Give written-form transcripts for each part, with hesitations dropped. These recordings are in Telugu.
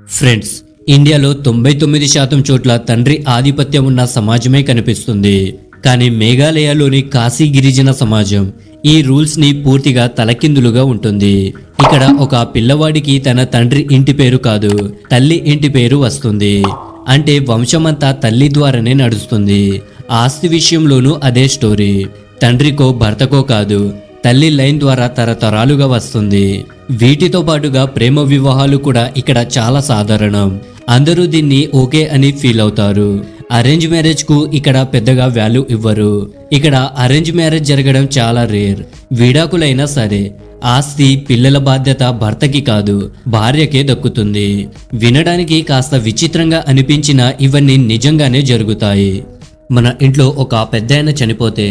ఫ్రెండ్స్, ఇండియాలో 99% చోట్ల తండ్రి ఆధిపత్యం ఉన్న సమాజమే కనిపిస్తుంది. కానీ మేఘాలయలోని కాశీ గిరిజన సమాజం ఈ రూల్స్ ని పూర్తిగా తలకిందులుగా ఉంటుంది. ఇక్కడ ఒక పిల్లవాడికి తన తండ్రి ఇంటి పేరు కాదు, తల్లి ఇంటి పేరు వస్తుంది. అంటే వంశమంతా తల్లి ద్వారానే నడుస్తుంది. ఆస్తి విషయంలోనూ అదే స్టోరీ. తండ్రికో భర్తకో కాదు, తల్లి లైన్ ద్వారా తరతరాలుగా వస్తుంది. వీటితో పాటుగా ప్రేమ వివాహాలు కూడా ఇక్కడ చాలా సాధారణం. అందరూ దీన్ని ఓకే అని ఫీల్ అవుతారు. అరేంజ్ మ్యారేజ్ కు ఇక్కడ పెద్దగా వాల్యూ ఇవ్వరు. ఇక్కడ అరేంజ్ మ్యారేజ్ జరగడం చాలా రేర్. విడాకులైనా సరే ఆస్తి, పిల్లల బాధ్యత భర్తకి కాదు, భార్యకే దక్కుతుంది. వినడానికి కాస్త విచిత్రంగా అనిపించినా ఇవన్నీ నిజంగానే జరుగుతాయి. మన ఇంట్లో ఒక పెద్దాయన చనిపోతే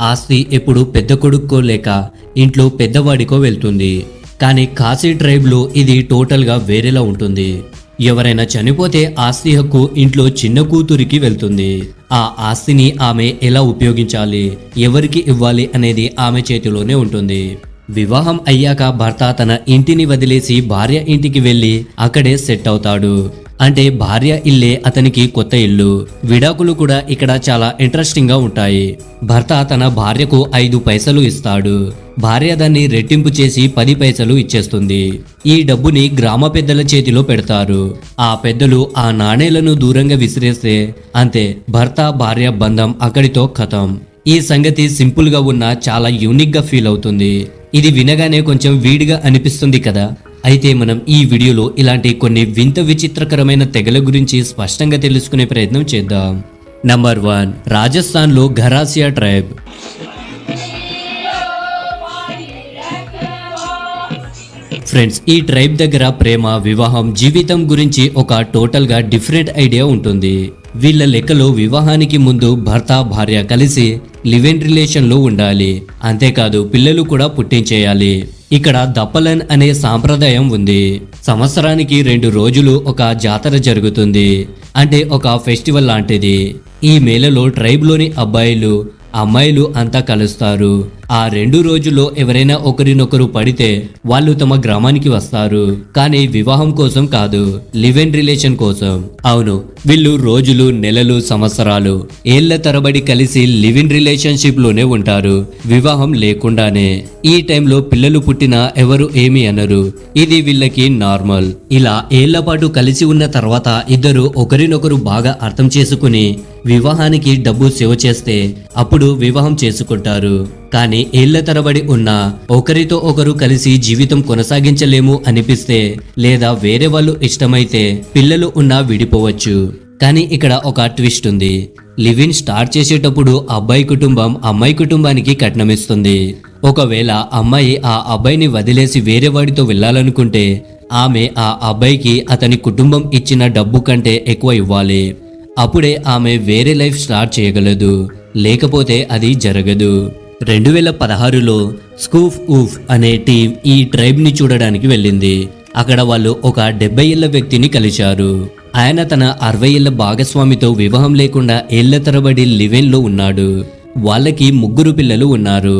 ఆస్తి ఎప్పుడు పెద్ద కొడుక్కో లేక ఇంట్లో పెద్దవాడికో వెళ్తుంది. కానీ కాశీ ట్రైబ్లో ఇది టోటల్గా వేరేలా ఉంటుంది. ఎవరైనా చనిపోతే ఆస్తి హక్కు ఇంట్లో చిన్న కూతురికి వెళ్తుంది. ఆ ఆస్తిని ఆమె ఎలా ఉపయోగించాలి, ఎవరికి ఇవ్వాలి అనేది ఆమె చేతిలోనే ఉంటుంది. వివాహం అయ్యాక భర్త తన ఇంటిని వదిలేసి భార్య ఇంటికి వెళ్ళి అక్కడే సెట్ అవుతాడు. అంటే భార్య ఇల్లే అతనికి కొత్త ఇల్లు. విడాకులు కూడా ఇక్కడ చాలా ఇంట్రెస్టింగ్ గా ఉంటాయి. భర్త తన భార్యకు 5 పైసలు ఇస్తాడు. భార్య దాన్ని రెట్టింపు చేసి 10 పైసలు ఇచ్చేస్తుంది. ఈ డబ్బుని గ్రామ పెద్దల చేతిలో పెడతారు. ఆ పెద్దలు ఆ నాణేలను దూరంగా విసిరేస్తే అంతే, భర్త భార్య బంధం అక్కడితో ఖతం. ఈ సంగతి సింపుల్ గా ఉన్నా చాలా యూనిక్ గా ఫీల్ అవుతుంది. ఇది వినగానే కొంచెం వీడిగా అనిపిస్తుంది కదా. అయితే మనం ఈ వీడియోలో ఇలాంటి కొన్ని వింత విచిత్రకరమైన తెగల గురించి స్పష్టంగా తెలుసుకునే ప్రయత్నం చేద్దాం. నంబర్ 1, రాజస్థాన్లో ఘరాసియా ట్రైబ్. ఫ్రెండ్స్, ఈ ట్రైబ్ దగ్గర ప్రేమ, వివాహం, జీవితం గురించి ఒక టోటల్ గా డిఫరెంట్ ఐడియా ఉంటుంది. వీళ్ళ లెక్కలో వివాహానికి ముందు భర్త భార్య కలిసి లివ్ ఇన్ రిలేషన్ లో ఉండాలి. అంతేకాదు పిల్లలు కూడా పుట్టించేయాలి. ఇక్కడ దప్పలన్ అనే సాంప్రదాయం ఉంది. సంవత్సరానికి 2 రోజులు ఒక జాతర జరుగుతుంది. అంటే ఒక ఫెస్టివల్ లాంటిది. ఈ మేళలో ట్రైబ్ లోని అబ్బాయిలు అమ్మాయిలు అంతా కలుస్తారు. ఆ 2 రోజుల్లో ఎవరైనా ఒకరినొకరు పడితే వాళ్ళు తమ గ్రామానికి వస్తారు. కానీ వివాహం కోసం కాదు, లివ్ ఇన్ రిలేషన్ కోసం. అవును, వీళ్ళు రోజులు, నెలలు, సంవత్సరాలు, ఏళ్ల తరబడి కలిసి లివ్ ఇన్ రిలేషన్షిప్ లోనే ఉంటారు, వివాహం లేకుండానే. ఈ టైంలో పిల్లలు పుట్టినా ఎవరు ఏమీ అనరు. ఇది వీళ్ళకి నార్మల్. ఇలా ఏళ్ల పాటు కలిసి ఉన్న తర్వాత ఇద్దరు ఒకరినొకరు బాగా అర్థం చేసుకుని వివాహానికి డబ్బు సేవ్ చేస్తే అప్పుడు వివాహం చేసుకుంటారు. కానీ ఏళ్ల తరబడి ఉన్న ఒకరితో ఒకరు కలిసి జీవితం కొనసాగించలేము అనిపిస్తే లేదా వేరే వాళ్ళు ఇష్టమైతే పిల్లలు ఉన్నా విడిపోవచ్చు. కానీ ఇక్కడ ఒక ట్విస్ట్ ఉంది. లివ్ ఇన్ స్టార్ట్ చేసేటప్పుడు అబ్బాయి కుటుంబం అమ్మాయి కుటుంబానికి కట్నమిస్తుంది. ఒకవేళ అమ్మాయి ఆ అబ్బాయిని వదిలేసి వేరే వాడితో వెళ్ళాలనుకుంటే ఆమె ఆ అబ్బాయికి అతని కుటుంబం ఇచ్చిన డబ్బు కంటే ఎక్కువ ఇవ్వాలి. అప్పుడే ఆమె వేరే లైఫ్ స్టార్ట్ చేయగలదు. లేకపోతే అది జరగదు. 2016లో స్కూఫ్ ఊఫ్ అనే టీం ఈ ట్రైబ్ ని చూడడానికి వెళ్ళింది. అక్కడ వాళ్ళు ఒక 70 ఏళ్ల వ్యక్తిని కలిశారు. ఆయన తన 60 ఏళ్ల భాగస్వామితో వివాహం లేకుండా ఏళ్ల తరబడి లివ్-ఇన్ లో ఉన్నాడు. వాళ్ళకి 3 పిల్లలు ఉన్నారు.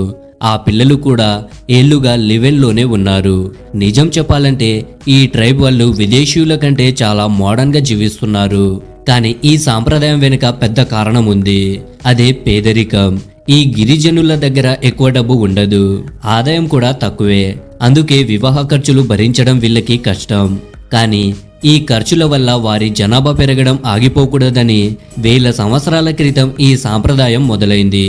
ఆ పిల్లలు కూడా ఏళ్లుగా లివ్-ఇన్ లోనే ఉన్నారు. నిజం చెప్పాలంటే ఈ ట్రైబ్ వాళ్ళు విదేశీయుల కంటే చాలా మోడర్న్ గా జీవిస్తున్నారు. కానీ ఈ సాంప్రదాయం వెనుక పెద్ద కారణం ఉంది. అదే పేదరికం. ఈ గిరిజనుల దగ్గర ఎక్కువ డబ్బు ఉండదు, ఆదాయం కూడా తక్కువే. అందుకే వివాహ ఖర్చులు భరించడం వీళ్ళకి కష్టం. కానీ ఈ ఖర్చుల వల్ల వారి జనాభా పెరగడం ఆగిపోకూడదని వేల సంవత్సరాల క్రితం ఈ సాంప్రదాయం మొదలైంది.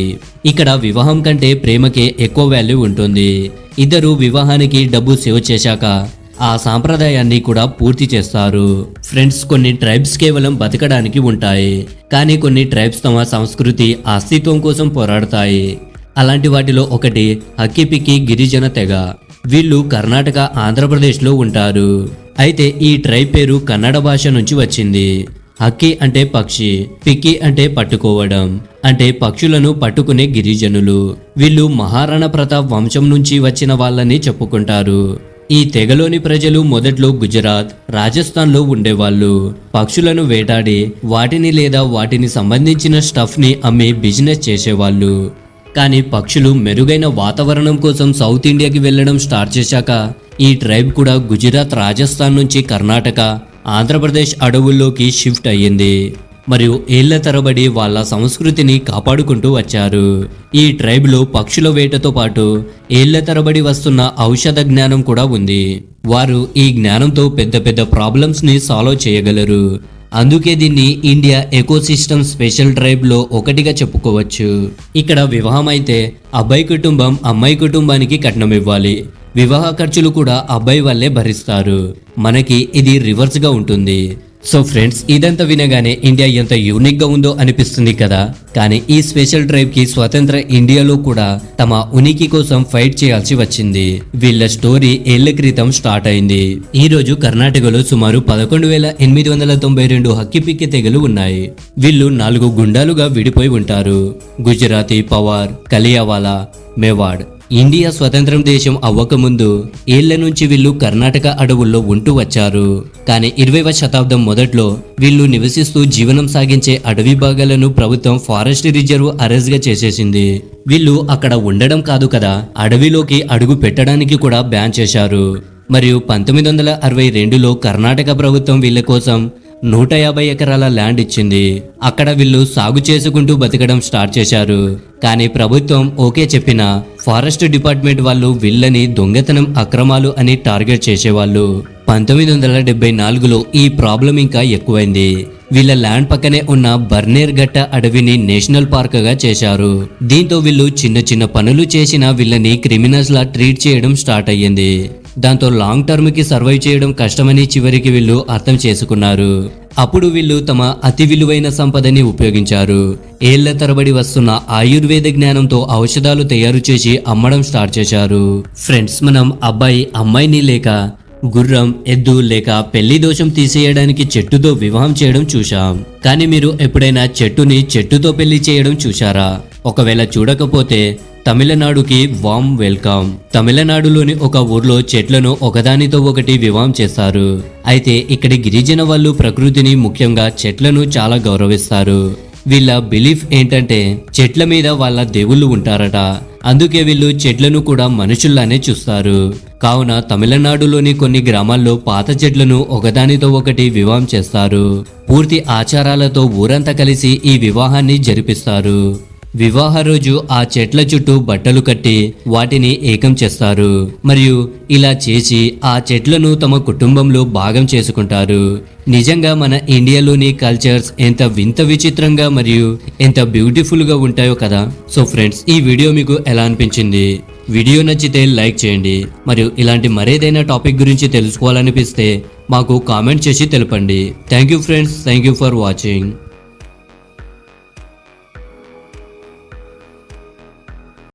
ఇక్కడ వివాహం కంటే ప్రేమకే ఎక్కువ వాల్యూ ఉంటుంది. ఇద్దరు వివాహానికి డబ్బు సేవ్ చేశాక ఆ సాంప్రదాయాన్ని కూడా పూర్తి చేస్తారు. ఫ్రెండ్స్, కొన్ని ట్రైబ్స్ కేవలం బతకడానికి ఉంటాయి. కానీ కొన్ని ట్రైబ్స్ తమ సంస్కృతి, అస్తిత్వం కోసం పోరాడతాయి. అలాంటి వాటిలో ఒకటి హక్కిపిక్కి గిరిజన తెగ. వీళ్ళు కర్ణాటక, ఆంధ్రప్రదేశ్లో ఉంటారు. అయితే ఈ ట్రైబ్ పేరు కన్నడ భాష నుంచి వచ్చింది. హక్కి అంటే పక్షి, పిక్కి అంటే పట్టుకోవడం. అంటే పక్షులను పట్టుకునే గిరిజనులు. వీళ్ళు మహారాణా ప్రతాప్ వంశం నుంచి వచ్చిన వాళ్ళని చెప్పుకుంటారు. ఈ తెగలోని ప్రజలు మొదట్లో గుజరాత్, రాజస్థాన్లో ఉండేవాళ్ళు. పక్షులను వేటాడి వాటిని లేదా వాటిని సంబంధించిన స్టఫ్ ని అమ్మి బిజినెస్ చేసేవాళ్ళు. కానీ పక్షులు మెరుగైన వాతావరణం కోసం సౌత్ ఇండియాకి వెళ్ళడం స్టార్ట్ చేశాక ఈ ట్రైబ్ కూడా గుజరాత్, రాజస్థాన్ నుంచి కర్ణాటక, ఆంధ్రప్రదేశ్ అడవుల్లోకి షిఫ్ట్ అయ్యింది మరియు ఏళ్ల తరబడి వాళ్ళ సంస్కృతిని కాపాడుకుంటూ వచ్చారు. ఈ ట్రైబ్లో పక్షుల వేటతో పాటు ఏళ్ల తరబడి వస్తున్న ఔషధ జ్ఞానం కూడా ఉంది. వారు ఈ జ్ఞానంతో పెద్ద పెద్ద ప్రాబ్లమ్స్ ని సాల్వ్ చేయగలరు. అందుకే దీన్ని ఇండియా ఎకోసిస్టమ్ స్పెషల్ ట్రైబ్ లో ఒకటిగా చెప్పుకోవచ్చు. ఇక్కడ వివాహం అయితే అబ్బాయి కుటుంబం అమ్మాయి కుటుంబానికి కట్నం ఇవ్వాలి. వివాహ ఖర్చులు కూడా అబ్బాయి వాళ్ళే భరిస్తారు. మనకి ఇది రివర్స్ గా ఉంటుంది. సో ఫ్రెండ్స్, ఇదంతా వినగానే ఇండియా ఎంత యూనిక్ గా ఉందో అనిపిస్తుంది కదా. కానీ ఈ స్పెషల్ ట్రైబ్ కి స్వతంత్ర ఇండియాలో కూడా తమ ఉనికి కోసం ఫైట్ చేయాల్సి వచ్చింది. వీళ్ళ స్టోరీ ఏళ్ల క్రితం స్టార్ట్ అయింది. ఈ రోజు కర్ణాటకలో సుమారు 11,892 హక్కిపిక్కి తెగలు ఉన్నాయి. వీళ్ళు 4 గుండాలుగా విడిపోయి ఉంటారు. గుజరాతీ, పవార్, కలియావాలా, మేవాడ్. ఇండియా స్వతంత్రం దేశం అవ్వకముందు ఏళ్ల నుంచి వీళ్ళు కర్ణాటక అడవుల్లో ఉంటూ వచ్చారు. కానీ 20వ శతాబ్దం మొదట్లో వీళ్ళు నివసిస్తూ జీవనం సాగించే అడవి భాగాలను ప్రభుత్వం ఫారెస్ట్ రిజర్వ్ అరెస్ట్ గా చేసేసింది. వీళ్ళు అక్కడ ఉండడం కాదు కదా, అడవిలోకి అడుగు పెట్టడానికి కూడా బ్యాన్ చేశారు. మరియు 1962లో కర్ణాటక ప్రభుత్వం వీళ్ళ కోసం 150 ఎకరాల ల్యాండ్ ఇచ్చింది. అక్కడ వీళ్ళు సాగు చేసుకుంటూ బతకడం స్టార్ట్ చేశారు. కానీ ప్రభుత్వం ఓకే చెప్పినా ఫారెస్ట్ డిపార్ట్మెంట్ వాళ్ళు వీళ్ళని దొంగతనం, అక్రమాలు అని టార్గెట్ చేసేవాళ్ళు. 1974లో ఈ ప్రాబ్లం ఇంకా ఎక్కువైంది. వీళ్ళ ల్యాండ్ పక్కనే ఉన్న బర్నేర్ గట్ట అడవిని నేషనల్ పార్క్ గా చేశారు. దీంతో వీళ్ళు చిన్న చిన్న పనులు చేసినా వీళ్ళని క్రిమినల్స్ లా ట్రీట్ చేయడం స్టార్ట్ అయ్యింది. దాంతో లాంగ్ టర్మ్ కి సర్వైవ్ చేయడం కష్టమని చివరికి వీళ్ళు అర్థం చేసుకున్నారు. అప్పుడు వీళ్ళు తమ అతి విలువైన సంపదని ఉపయోగించారు. ఏళ్ల తరబడి వస్తున్న ఆయుర్వేద జ్ఞానంతో ఔషధాలు తయారు చేసి అమ్మడం స్టార్ట్ చేశారు. ఫ్రెండ్స్, మనం అబ్బాయి అమ్మాయిని లేక గుర్రం, ఎద్దు లేక పెళ్లి దోషం తీసేయడానికి చెట్టుతో వివాహం చేయడం చూశాం. కానీ మీరు ఎప్పుడైనా చెట్టుతో పెళ్లి చేయడం చూశారా? ఒకవేళ చూడకపోతే తమిళనాడుకి వామ్ వెల్కమ్. తమిళనాడులోని ఒక ఊర్లో చెట్లను ఒకదానితో ఒకటి వివాహం చేస్తారు. అయితే ఇక్కడి గిరిజన వాళ్ళు ప్రకృతిని, ముఖ్యంగా చెట్లను చాలా గౌరవిస్తారు. వీళ్ళ బిలీఫ్ ఏంటంటే చెట్ల మీద వాళ్ళ దేవుళ్ళు ఉంటారట. అందుకే వీళ్ళు చెట్లను కూడా మనుషుల్లానే చూస్తారు. కావున తమిళనాడులోని కొన్ని గ్రామాల్లో పాత చెట్లను ఒకదానితో ఒకటి వివాహం చేస్తారు. పూర్తి ఆచారాలతో ఊరంతా కలిసి ఈ వివాహాన్ని జరిపిస్తారు. వివాహ రోజు ఆ చెట్ల చుట్టూ బట్టలు కట్టి వాటిని ఏకం చేస్తారు. మరియు ఇలా చేసి ఆ చెట్లను తమ కుటుంబంలో భాగం చేసుకుంటారు. నిజంగా మన ఇండియాలోని కల్చర్స్ ఎంత వింత విచిత్రంగా మరియు ఎంత బ్యూటిఫుల్ గా ఉంటాయో కదా. సో ఫ్రెండ్స్, ఈ వీడియో మీకు ఎలా అనిపించింది? వీడియో నచ్చితే లైక్ చేయండి. మరియు ఇలాంటి మరేదైనా టాపిక్ గురించి తెలుసుకోవాలనిపిస్తే మాకు కామెంట్ చేసి తెలపండి. Thank you friends, thank you for watching.